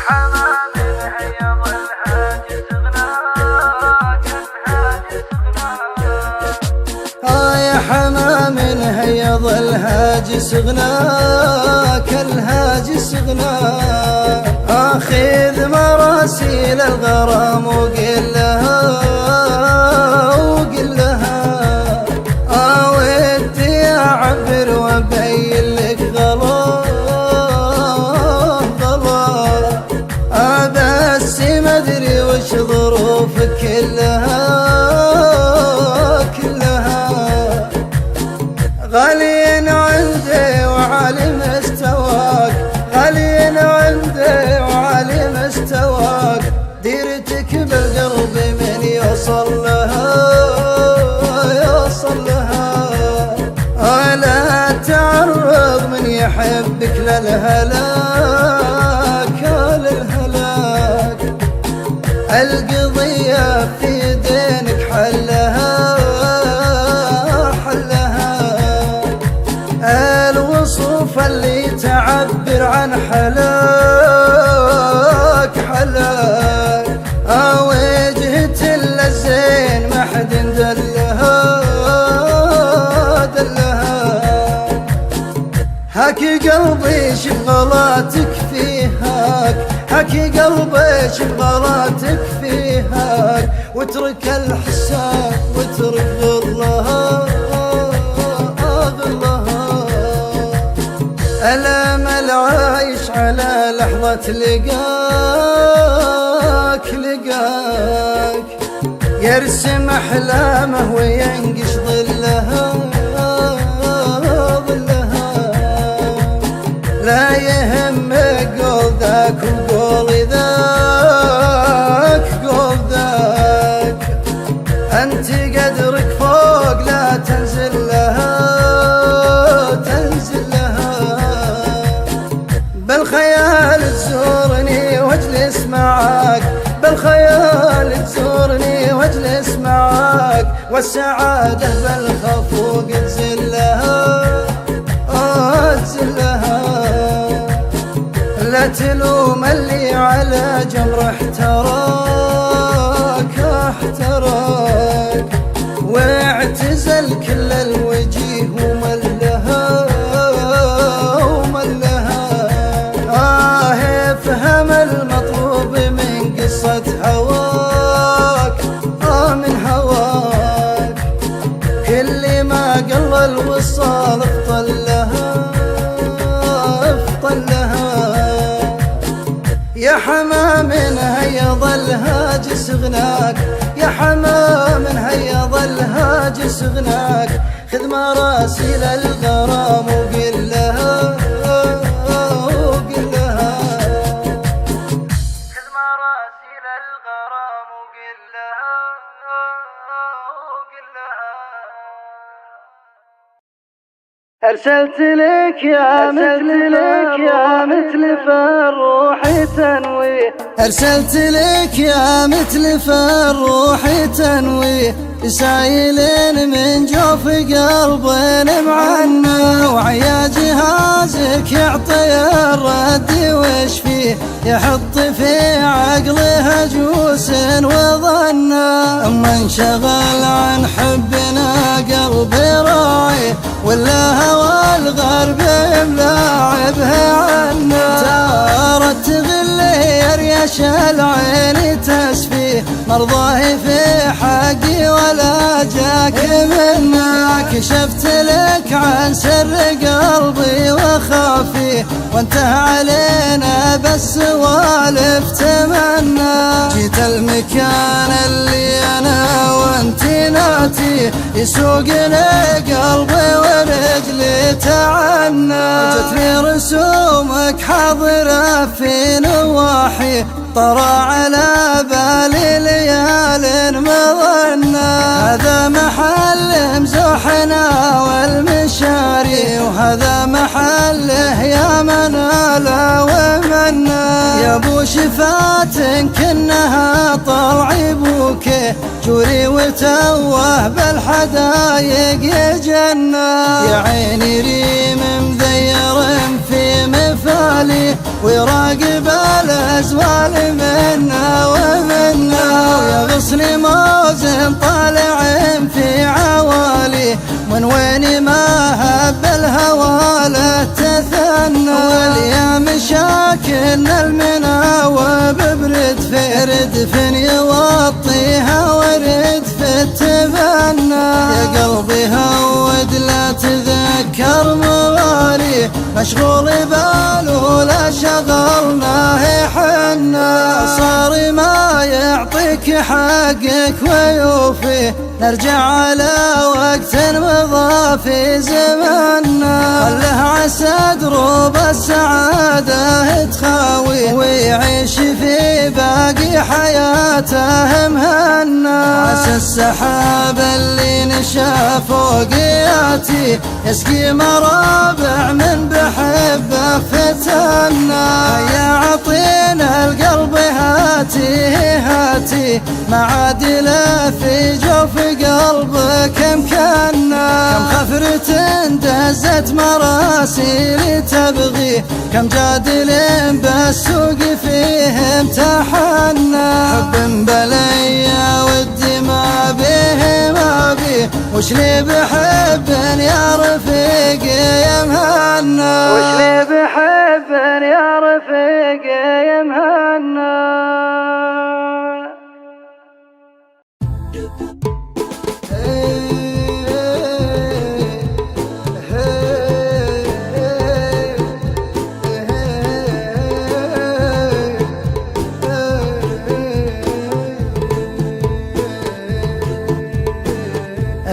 حمام هيض الهاجس غناك الهاجس غناك يا حمام هيض الهاجس غناك الهاجس غناك خذ مراسيل الغرام وقل لها ودي اعبر وابين لك غلا بس ما ادري وش ظروفك كلها غاليين عندي وعلي مستواك غاليين عندي وعلي مستواك ديرتك بالقلب من يوصل لها لا تعرض من يحبك للهلاك القضية في دينك حلها الوصوف اللي تعبر عن حلاك وجهة الزين ما حد دلها هاكي قلبي شوف غلاتك فيهاك هاكي قلبي شوف غلاتك فيهاك واترك الحساب واترك غلها الامل عايش على لحظة لقاك يرسم احلامه وينقش ظلها لا يهمك قول ذاك وقول ذاك انت قدرك فوق لا تنزل لها بالخيال تزورني واجلس معاك بالخيال تزورني واجلس معاك والسعادة بالخفوق تزلها لا تلوم اللي على جمر احتراك واعتزل كل الوجيه وملها افهم المطلوب من قصة هواك من هواك كل ما قل الوصال افطلها يا حمام هيض الهاجس غناك يا حمام هيض الهاجس غناك خذ مراسيل الغرام وقل لها خذ مراسيل الغرام وقل لها أرسلت لك يا مثل فالروح تنويه أرسلت لك يا مثل فالروح تنويه سايلين من جوف قلبين معنا وعيا جهازك يعطي الرد وش فيه يحط في عقله هجوس وظنا اما انشغل عن حبنا قلبي راعي ولا هوى الغرب ملاعبها عنا تارت تغلي رياش العين تسفيه مرضاه في حقي ولا جاك منا كشفت لك عن سر قلبي وخافيه وانتهى علينا بس سوالف تمنى جيت المكان اللي انا وانتي ناتي يسوق لي قلبي ورجلي تعنى جتني رسومك حاضرة في نواحي طرى على بالي ليال مظنى هذا محل مزوحنا والمشاري وهذا محله يا منالا ومنا يا يا ابو شفات كنها طلع بوكه جوري وتوه بالحدايق يجنى يا عيني ريم مذير في مفالي ويراقب الازوال منا ومنا ويا غصن موزن طالع في عوالي من وين ما هب الهوى لا تثنى والايام شاكلنا المنى وببرد في ردف يوطيها ورد في التبنى يا قلبي هود لا تذكر موالي مشغول باله لا شغلناه حنا صار ما يعطيك حقك ويوفي نرجع على وقت مضى في زماننا خله عسى دروب السعادة تخاوي ويعيش في باقي حياته مهنا عسى السحاب اللي نشا فوقياتي يسقي مرابع من بحبه فتنا يا عطينا القلب هاتي هاتي معادله في جوف قلبك مكنا كم خفرة دزت مراسيل تبغي كم جادل بالسوق فيه امتحنا حب بليا ودي ما به ما بيه وش لي بحب يا رفيق يا مهنا وش لي بحب يا رفيق يا مهنا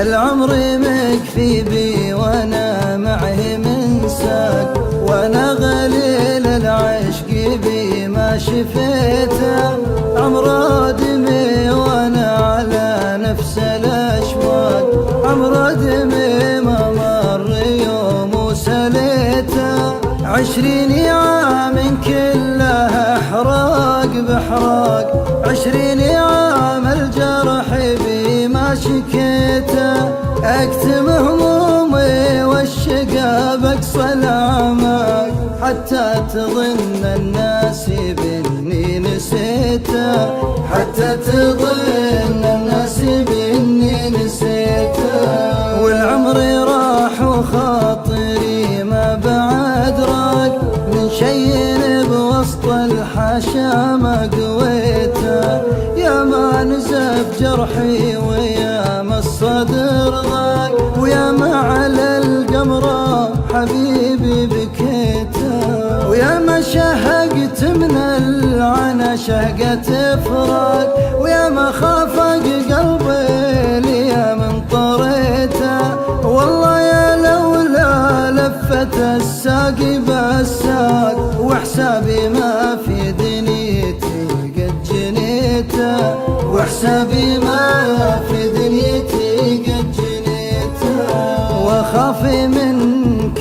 العمر مكفي بي وانا معه من ساق وانا غليل العشق بي ما شفيته عمر دمي وانا على نفس الاشواق عمر دمي ما مر يوم وسليته 20 عام كلها احراق بحراق 20 عام الجرح بي ما شكيته اكتم همومي والشقا بقصى الاعماق حتى تظن الناس باني نسيته حتى تظن الناس باني نسيته والعمر راح وخاطري ما بعد راق من شي بوسط الحاشا ما قويته يا ما نزف جرحي ويا ما الصدر ضاق ويا ما على القمرة حبيبي بكيته ويا ما شهقت من العنا شهقة فراق ويا ما خافق قلبي ليا من طريته والله يا لولا لفة الساق بالساق وحسابي ما في دنيتي قد جنيته وحسابي ما في دنيتي قد جنيته واخاف من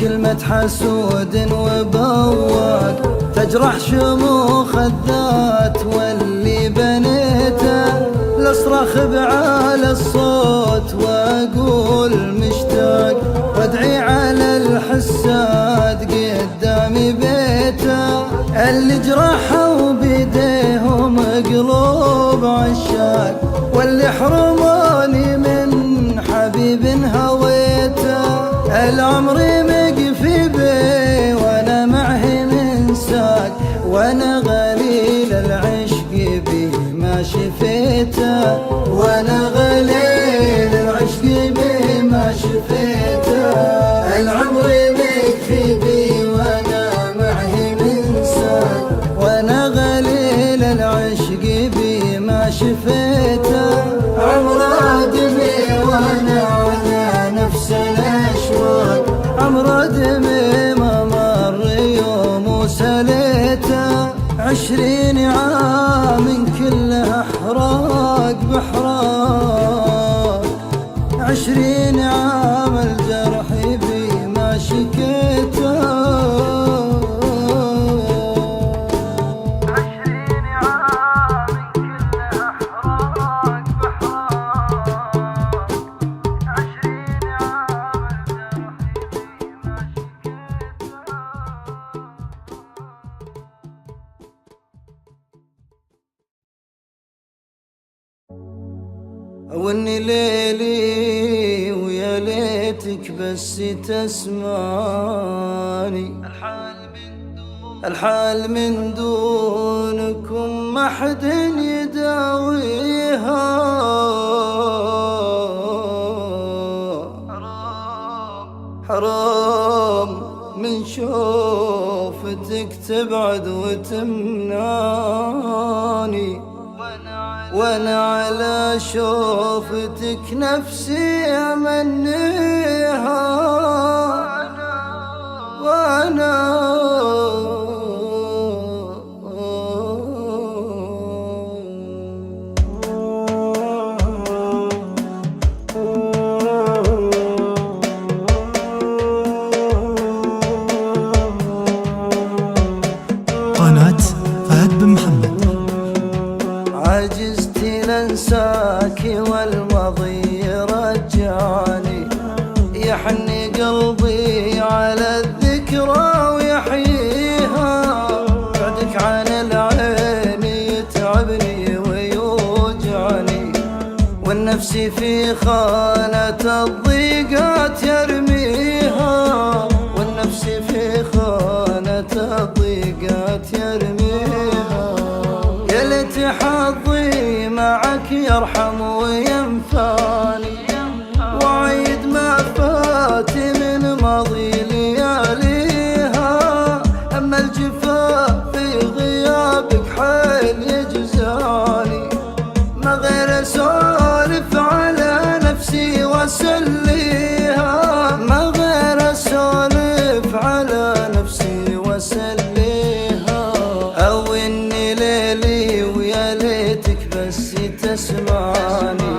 كلمة حسود وبواق تجرح شموخ الذات واللي بنيته لاصرخ بعلى الصوت واقول مشتاق وادعي على الحساد قدامي بيته اللي جرحوا بيديهم قلوب عشاق واللي حرموني من حبيب هويته العمر مقفي بي وانا معه من ساق وانا غليل العشق بي ما شفيته وانا غليل العشق بي ما شفيته العمر مكفي بي وانا معه من ساق وانا غليل العشق بي ما شفيته عمر دمي وانا على نفس الاشواق عمر دمي ما مر يوم وسليته 20 عام كلها احراق بحراق 20 عام الجرح بي ما شكيته واني ليلي ويا ليتك بس تسمعني. الحال من دونكم ما حد يداويها، حرام من شوفتك تبعد وتمناني، وانا على شوفتك نفسي امنيها. وانا قناة فهد بن محمد. عجزت لانساك والماضي رجعني، يحني قلبي على الذكرى ويحييها. بعدك عن العين يتعبني ويوجعني، والنفس في خانة الضيقات يرميها. والنفس في خانة الضيقات يرميها. يا ليت حظي معك يرحم وينفعني، وعيد ما فات من ماضي لياليها. أما الجفا في غيابك حيل يجزاني، ما غير أسولف على نفسي وأسليها. ما غير أسولف على نفسي وأسليها. أو إني ليلي ويا ليتك بس تسمعني.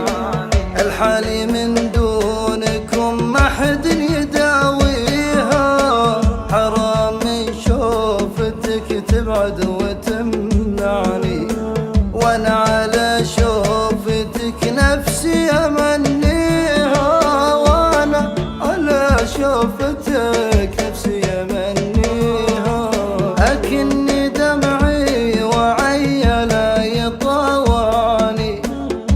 الحالي من دونكم ما حد يداويها، حرام من شوفتك تبعد وتمنعني، وانا على شوفتك نفسي امنيها. وانا على شوفتك نفسي امنيها. اكني دمعي وعي لا يطواني،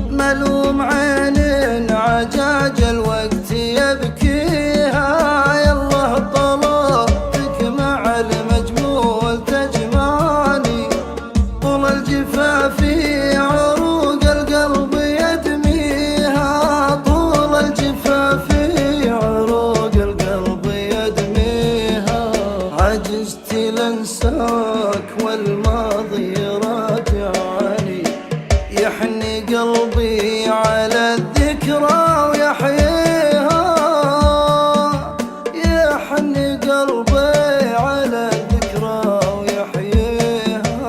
ملوم عين عجاج الوقت يبكيها. يالله طلبتك مع المجمول تجمعني، طول الجفا في عروق القلب يدميها. طول الجفا في عروق القلب يدميها. عجزت لانساك والماضي راجعني، يحني قلبي على الذكرى ويحييها. يحني قلبي على الذكرى ويحييها.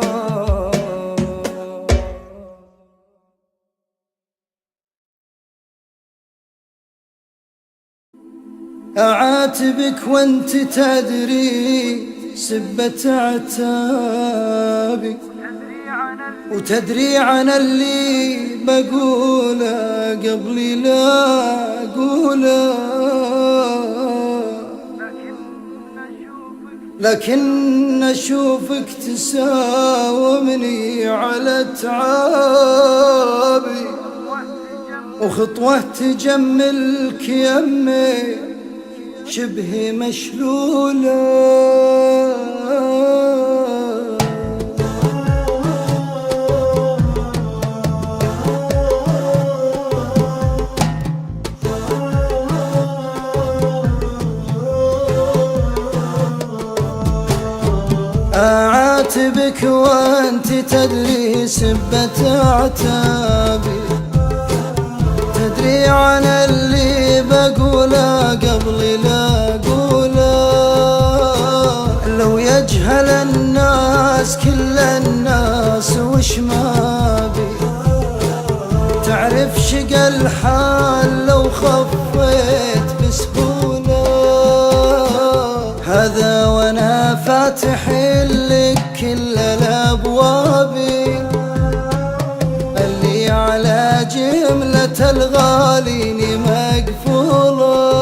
أعاتبك وانت تدري سبة عتابي، وتدري عن اللي بقوله قبلي لا أقوله. لكن أشوفك تساومني على تعابي، وخطوة تجملك يمي شبه مشلولة. أعاتبك وانت تدري سبة عتابي، تدري عن اللي بقوله قبل لا أقوله. لو يجهل الناس كل الناس وش ما بي، تعرف شقى الحال لو خفيت بسهولة. هذا وانا فاتح لك كل الابواب، اللي على جملة الغالين مقفولة.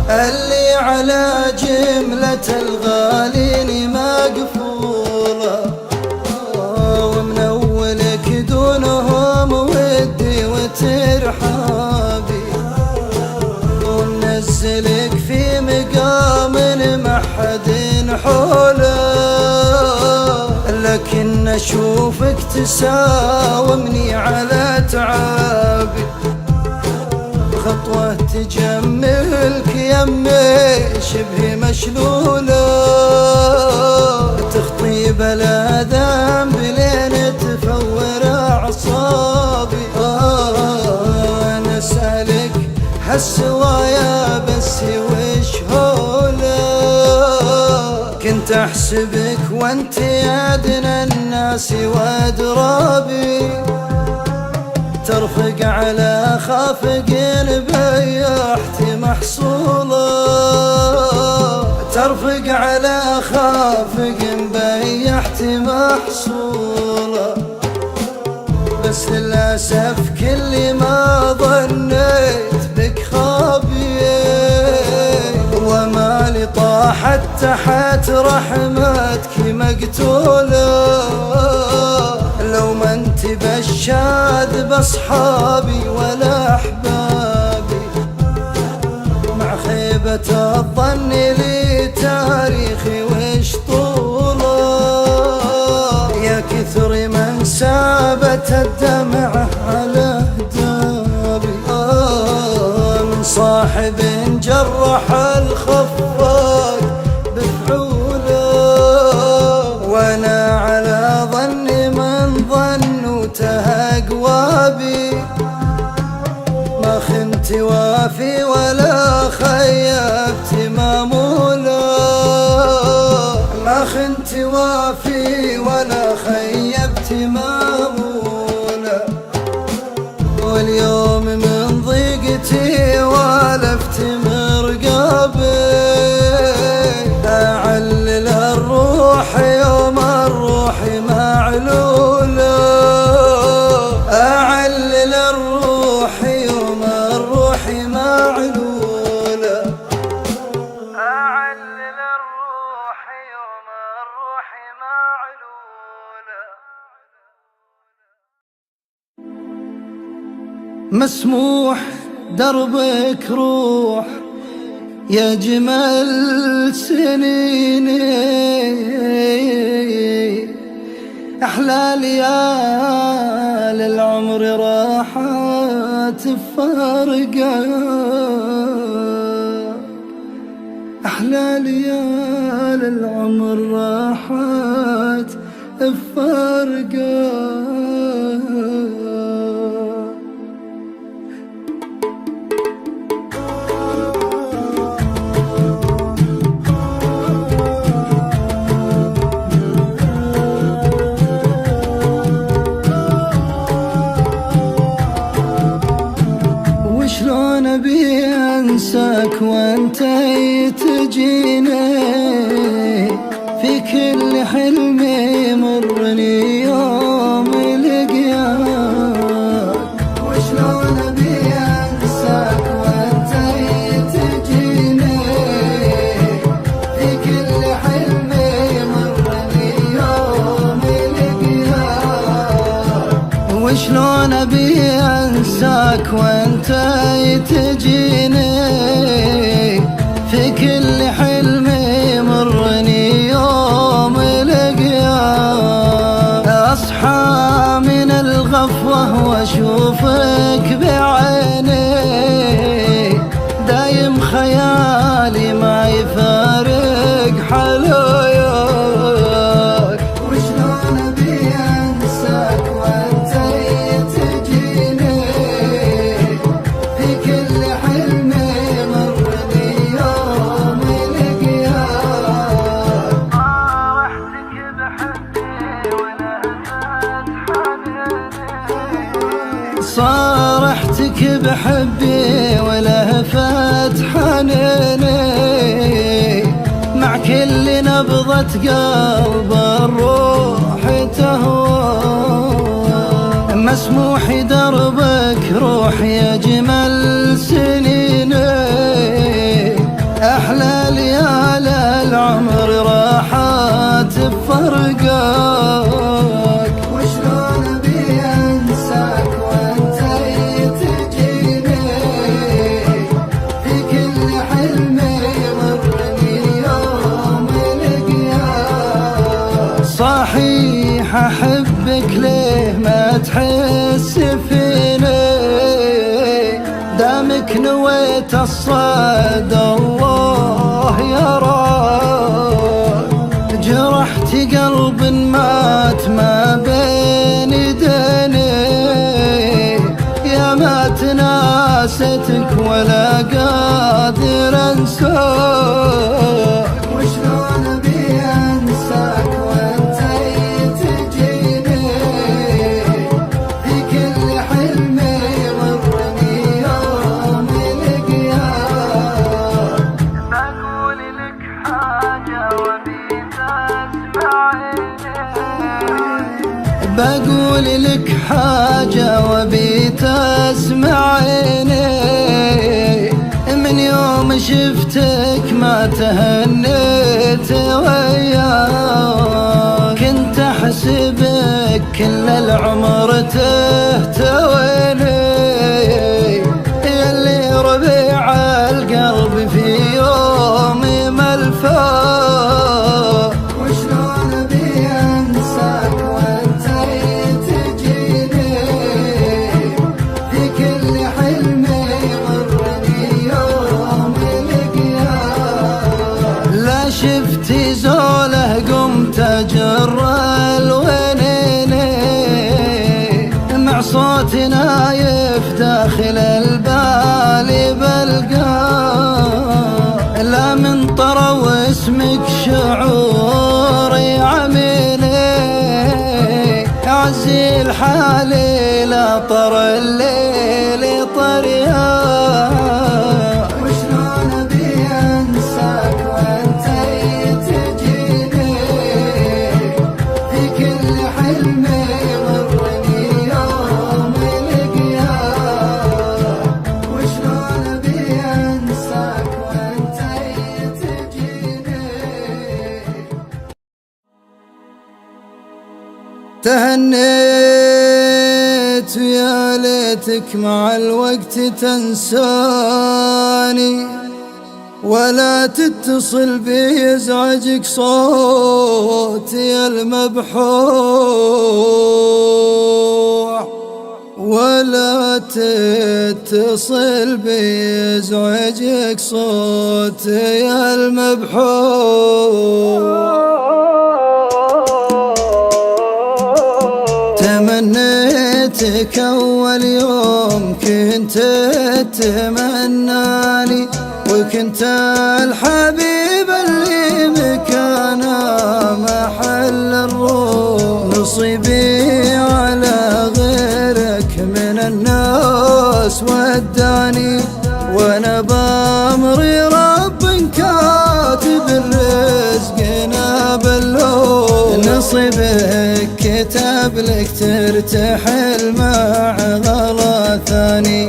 اللي على جملة الغالين مقفولة. ومن اولك دونهم ودي منزلك في مقام ما حد حوله، لكن اشوفك تساومني على تعابي. خطوة تجملك يمي شبه مشلولة، تخطي بلا ذنب لين تفور أعصابي. أنا أسألك هالسوايا بس وش هوله؟ كنت أحسبك وانت أدنى الناس وأدرابي، ترفق على خافق بيحت محصولة، ترفق على خافق بيحت محصولة. بس للأسف كل ما ظنيت بك خابي، وما لي طاحت تحت رحمتك مقتولة. لو ما انت بشاد باصحابي ولا احبابي، مع خيبة الظن لي تاريخي وش طوله. يا كثر من سابت الدمعة على هدابي، من صاحب جرح الخفاق بفعوله. وانا على ظن من ظن وتهق وابي، ما خنت وافي ولا خيبت ماموله، ما خنت وافي ولا خيبت ماموله. واليوم من ضيقتي والفت مرقابي، أعلل الروح يوم الروح معلولة، أعلل الروح يوم الروح معلولة، أعلل الروح يوم الروح معلولة. مسموح دربك روح يا جمال سنيني، أحلى ليال العمر راحت فرقا، أحلى ليال العمر راحت فرقا. وشلون ابي انساك وانت تجيني، في كل حلم يمرني يوم لقياك. وشلون ابي انساك وانت تجيني، في كل حلم يمرني يوم لقياك. وشلون ابي انساك وانت تجيني، في كل حلم يمرني يوم لقياك. اصحى من الغفوة واشوفك بعيني، دايم خيالي ما يفارق حلاياك. وشلون ابي انساك وانت تجيني، في كل حلم يمرني يوم لقياك. صارحتك بحبي ولهفت حنيني، صارحتك بحبي ولهفت حنيني، مع كل نبضة قلب الروح تهوى. مسموح دربك روح يا جمال سنيني، أحلى ليال العمر راحت بفرقاك. وشلون ابي انساك وانت تجيني، في كل حين صحيح أحبك ليه ما تحس فيني، دامك نويت الصاد الله يراك. جرحت قلب مات ما بين يديني، يا ما تناستك ولا قادر انساك. وشلون ابي انساك وانت تجيني، في كل حلم يغرني يوم لقياك. بقول لك حاجة وبي تسمعيني، بقول لك حاجة وبي تسمعيني، من يوم شفتك ما تهنيت وياك. كنت احسبك كل العمر تهتويني، يلي ربيع القلب في يوم ملفاك. وشلون ابي انساك وانت تجيني، في كل حلم يغرني يوم لقياك. لا شفتي زوله قمت اجر الونيني، مع صوت نايف داخل البال بلقاه. لا من طرى واسمك شعور يعميني، عزي الحالي لا طر الليل طرياه. وشلون ابي انساك وانت تجيني، في كل حلم يغرني يوم لقياك. وشلون ابي انساك وانت تجيني. تهنيت ويا ليتك مع الوقت تنساني، ولا تتصل بي يزعجك صوتي المبحوح، ولا تتصل بي يزعجك صوتي المبحوح. تمنيتك أول يوم كنت تتمناني، وكنت الحبيب اللي مكانه محل الروح. نصيبي على غيرك من الناس وداني، وانا بامري رب كاتب الرزقنا باللوح. نصيبك كتب لك ترتحل مع غلا ثاني،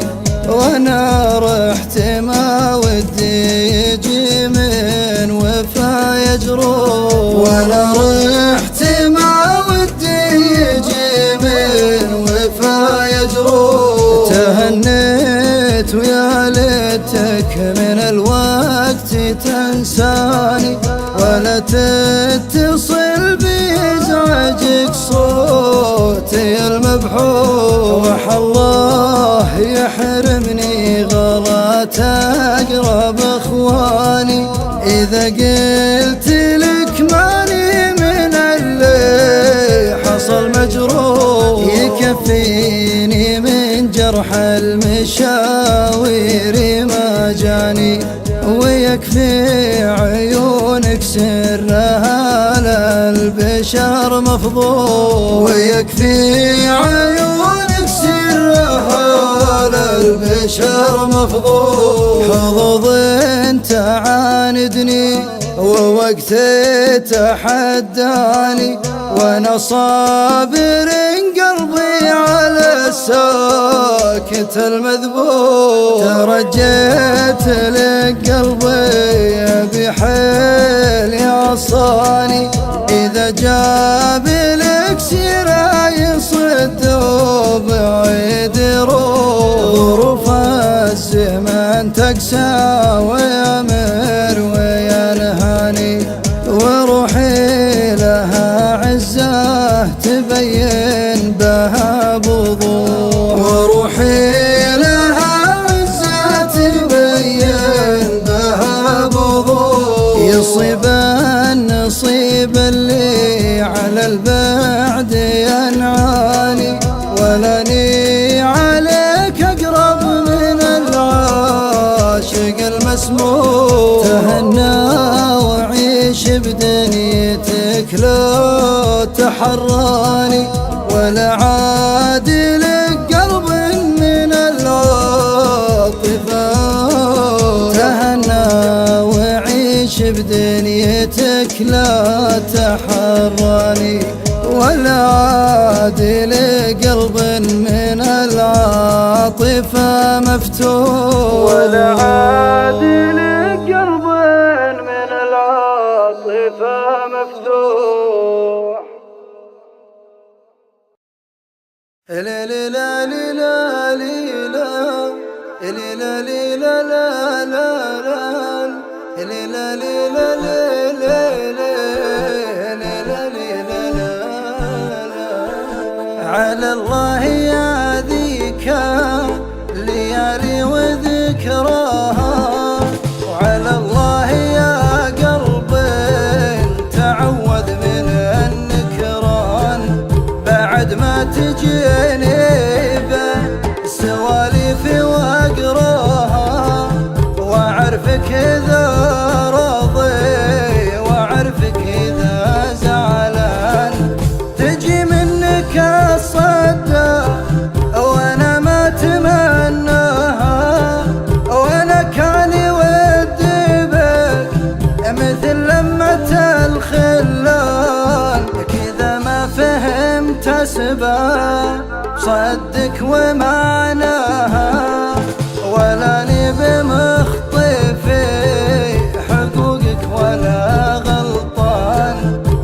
وانا رحت ما ودي يجي من وفا يجروح. وانا رحت ما ودي يجي من وفا يجروح. تهنيت ويا ليتك من الوقت تنساني، ولا تتصل بي يزعجك صوتي المبحوح. وحالله يحرمني غلات أقرب أخواني، إذا قلت لك ماني من اللي حصل مجروح. يكفيني من جرح المشاوير ما جاني، ويكفي عيونك سرها للبشر مفضوح. ويكفي عيونك سرها للبشر مفضوح. حظوظ انت عاندني ووقت تحداني، وانا صابر قلبي على الساكت المذبوح. ترجيت لك قلبي بحيل يعصاني، إذا جاب لك سيرة يصد بعيد روح. ظروف الزمان تقسى ويمر وينهاني، وروحي لها عز على البعد ينعاني، ولاني عليك أقرب من العاشق المسموع. تهنى وعيش بدنيتك لا تحراني، ولا عاد لك قلب من العاطفة. تهنى وعيش بدنيتك لا تحراني، ولا عاد لك قلب من العاطفة مفتوح. ولا عاد لك قلب من العاطفة مفتوح. لا لا لا لا لا لا لا لا لا على الله يا ذيك ليالي وذكراها، وعلى الله يا قلب تعوذ من النكران. بعد ما تجيني بالسواليف واقراها، واعرفك اذا راضي واعرفك اذا زعلان. تجي منك الصدى وانا ما اتمناها، وانا كاني ودي بك مثل لمة الخلان. كذا ما فهمت اسباب صدق ومعناها، ولاني بمخطي في حقوقك ولا غلطان.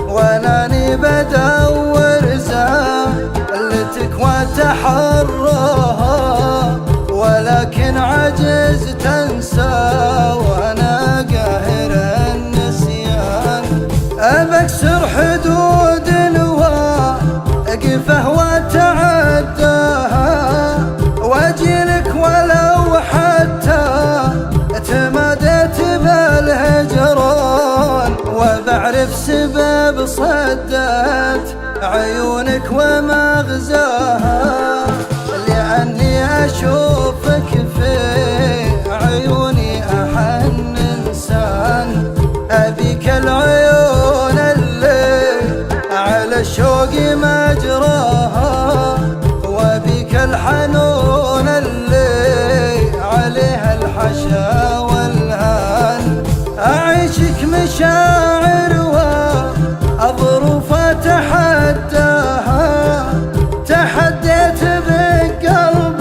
ولاني بدور زالتك وتحراها، ولكن عجزت انسى وانا قاهر النسيان. أبكسر حدود واقفه وتعداها، واجيلك ولو حتى تماديت بالهجران. وبعرف سبب صدت عيونك ومغزاها، لأني أشوفك في عيوني أحن إنسان. أبيك العيون اللي على الشوق مجراها، وبيك الحنون اللي عليها الحشا والهان. أعيشك مشاعر وأظروف أتحداها، تحديت بقلب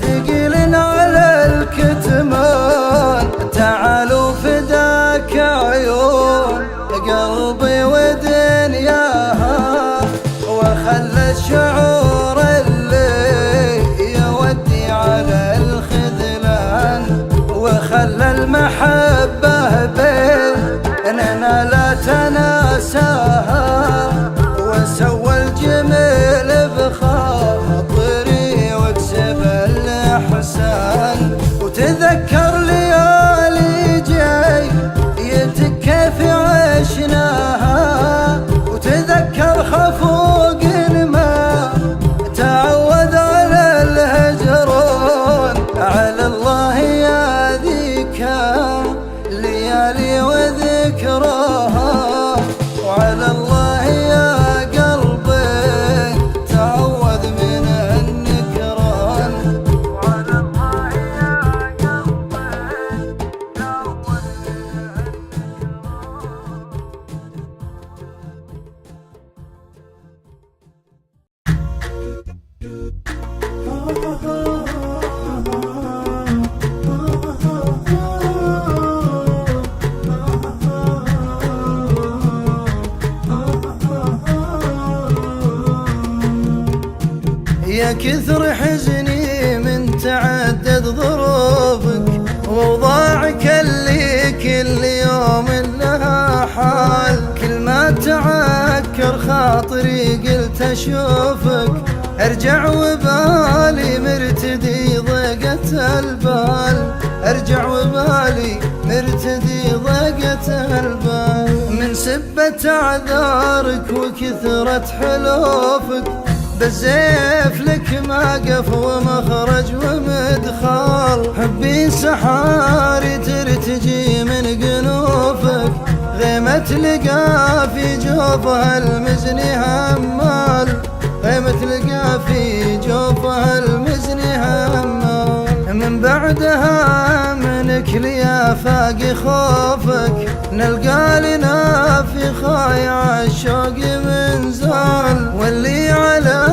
ثقيل على الكتمان. تعالوا فداك عيون قلبي ودنياها، وخلى الشعور اللي يودي على الخذلان. وخلى المحبة بيننا لا تناساها، وسوى الجميل بخاطري واكسب الإحسان. وتذكر ليالي جايتك كيف عشناها، وتذكر خفوق ما تعود على الهجران. على الله يا ذيك ليالي وذكراها، وعلى الله يا قلبي تعوذ من النكران. وعلى الله يا قلبي تعوذ من يا كثر حزني من تعدد ظروفك، ووضاعك اللي كل يوم لها حال. كل ما تعكر خاطري قلت اشوفك، ارجع وبالي مرتدي ضيقة البال. ارجع وبالي مرتدي ضيقة البال من سبة أعذارك وكثرة حلوفك، بالزيف لك موقف ومخرج ومدخال. حبي سحاري ترتجي من قنوفك، غيمة لقى في جوفها المزني همال، غيمة لقى في جوفها المزني همال. من بعدها منك ليا فاقي خوفك، نلقى لنا في خايع الشوق من زال، واللي على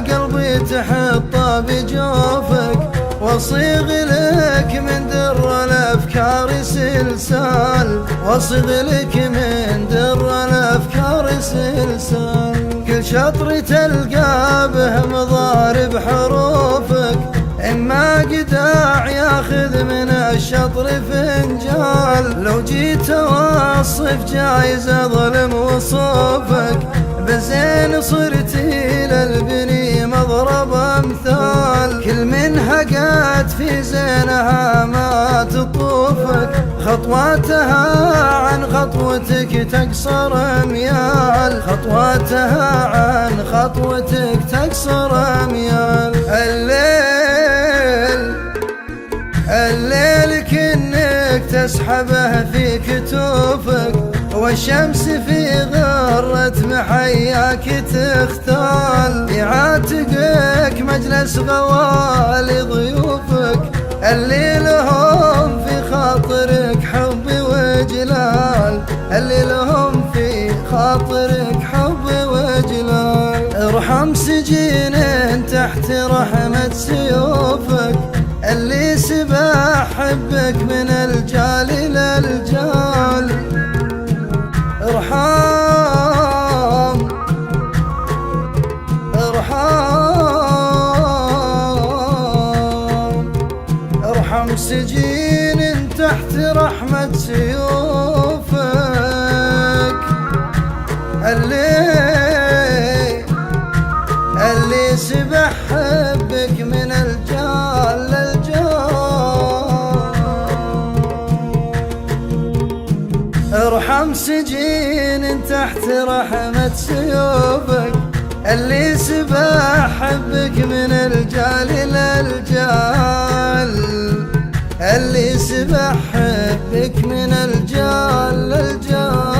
قلبي تحط بجوفك، واصيغ لك من در الافكار سلسال، واصيغ لك من در الافكار سلسال. كل شطر تلقى به مضارب حروفك، إما قداع ياخذ من الشطر فنجال. لو جيت اوصف جايز اظلم وصوفك، بزين صرتي للبني مضرب امثال. كل من هقات في زينها ما تطوفك، خطواتها عن خطوتك تقصر اميال، خطواتها عن خطوتك تقصر اميال. الليل كنك تسحبه في كتوفك، والشمس في غرة محياك تختال. يعاتقك مجلس غوالي ضيوفك، اللي لهم في خاطرك حب وجلال، اللي لهم في خاطرك حب وجلال. ارحم سجين تحت رحمة سيوفك، اللي سبح حبك من الجال للجال. ارحم ارحم ارحم سجين تحت رحمة سيوفك، اللي سبح حبك من الجال للجال. ارحم سجين تحت رحمة سيوفك، اللي سبح حبك من الجال للجال، اللي سبح حبك من الجال للجال.